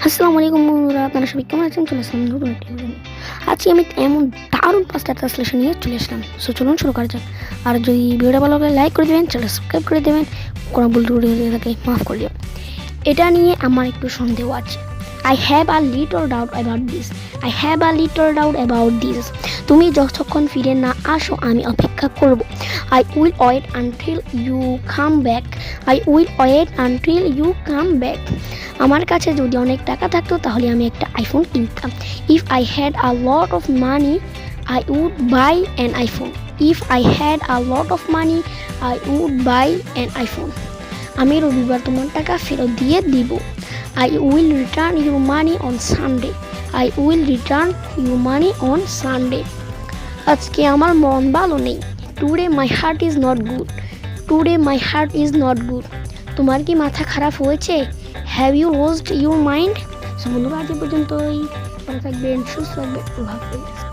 আসসালামু আলাইকুম বন্ধুরা, আপনারা সবাই কেমন আছেন? চলে আসলাম নতুন একটি ভিডিও নিয়ে। আজকে আমি এমন দারুণ 5টা ট্রান্সলেশন নিয়ে চলে আসলাম। সো চলুন শুরু করা যাক। আর যদি ভিডিওটা ভালো লাগে লাইক করে দেবেন, চ্যানেল সাবস্ক্রাইব করে দেবেন, কোনো ভুল ত্রুটি হয়ে থাকে মাফ করে দেবেন। এটা নিয়ে আমার একটু সন্দেহ আছে। I have a little doubt about this. I have a little doubt about this. তুমি যতক্ষণ ফিরে না আসো আমি অপেক্ষা করব। I will wait until you come back. I will wait until you come back. আমার কাছে যদি অনেক টাকা থাকতো তাহলে আমি একটা আইফোন কিনতাম। If I had a lot of money, I would buy an iPhone. If I had a lot of money, I would buy an iPhone. আমি রবিবার তোমার টাকা ফেরত দিয়ে দিব। I will return your money on Sunday. I will return your money on Sunday. আজকে আমার মন ভালো নেই। Today my heart is not good. Today my heart is not good. তোমার কি মাথা খারাপ হয়েছে? Have you lost your mind? বন্ধুরা আজ পর্যন্তই। ভালো থাকবেন, সুস্থ থাকবেন, ভালো থাকবেন।